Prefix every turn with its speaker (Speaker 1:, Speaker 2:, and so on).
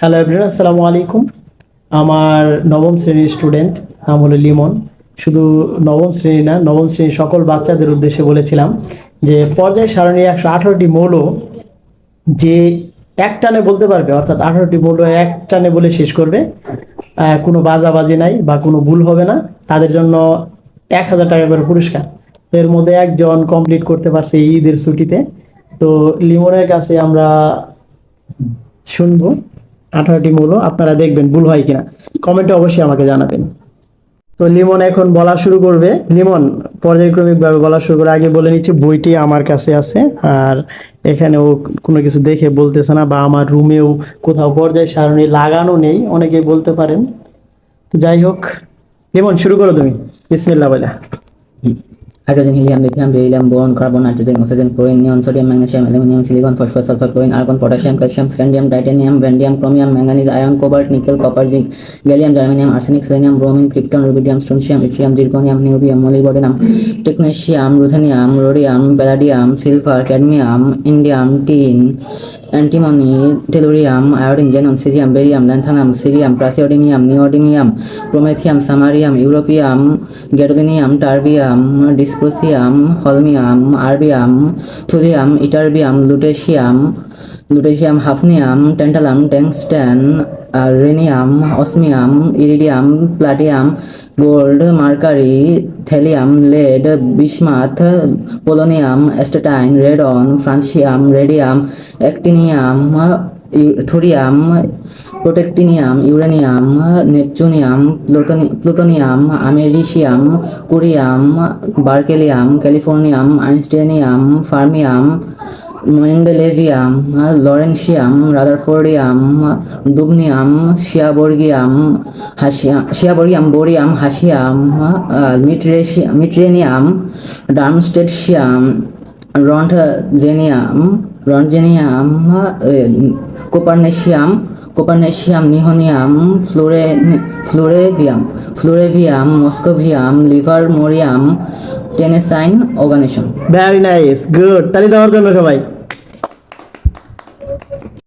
Speaker 1: Hello everyone, আসসালামু আলাইকুম। আমার নবম শ্রেণীর স্টুডেন্ট, নাম হলো লিমন। শুধু নবম শ্রেণী না, নবম শ্রেণীর সকল বাচ্চাদের উদ্দেশ্যে বলেছিলাম যে পর্যায় সারণী 118টি মৌল যে এক টানে বলতে পারবে, অর্থাৎ 18টি মৌল এক টানে বলে শেষ করবে, কোনো বাজাবাজি নাই বা কোনো ভুল হবে না, তাদের জন্য 1000 টাকা করে পুরস্কার। তো এর মধ্যে একজন কমপ্লিট করতে পারছে এই ঈদের ছুটিতে। তো লিমনের কাছে আমরা শুনবো 18টি মৌল, আপনারা দেখবেন ভুল হয় কিনা, কমেন্টে অবশ্যই আমাকে জানাবেন। তো লিমন এখন বলা শুরু করবে। লিমন পর্যায়ক্রমিক ভাবে বলা শুরু করে, আগে বলে নিচ্ছি বইটি আমার কাছে আছে, আর এখানে ও কোনো কিছু দেখে বলতেছে না, বা আমার রুমেও কোথাও পর্যায় সারণী লাগানো নেই, অনেকেই বলতে পারেন। তো যাই হোক, লিমন শুরু করো তুমি, বিসমিল্লাহ বলে।
Speaker 2: Hydrogen, helium, lithium, beryllium, boron, carbon, nitrogen, oxygen, chlorine, neon, sodium, magnesium, aluminium, silicon, phosphorus, sulphur, chlorine, argon, potassium, calcium, scandium, titanium, vanadium, chromium, manganese, iron, cobalt, nickel, copper, zinc, gallium, germanium, arsenic, selenium, bromine, krypton, rubidium, strontium, yttrium, zirconium, niobium, molybdenum, technetium, ruthenium, rhodium, palladium, silver, cadmium, indium, tin, antimony, tellurium, iodine, xenon, caesium, barium, lanthanum, cerium, praseodymium, neodymium, promethium, samarium, europium, gadolinium, terbium, dysprosium, holmium, erbium, thulium, ytterbium, lutetium, hafnium, tantalum, tungsten, rhenium, osmium, iridium, platinum, gold, mercury, thallium, lead, bismuth, polonium, astatine, radon, francium, radium, actinium, thorium, protactinium, uranium, neptunium, plutonium, americium, curium, berkelium, californium, einsteinium, fermium, mendelevium, lawrencium, rutherfordium, dubnium, seaborgium, bohrium, hassium, meitnerium, darmstadtium, roentgenium, copernicium, nihonium, flerovium, moscovium, livermorium, tennessine, oganesson.
Speaker 1: Very nice, good, তালি দেওয়ার জন্য সবাই।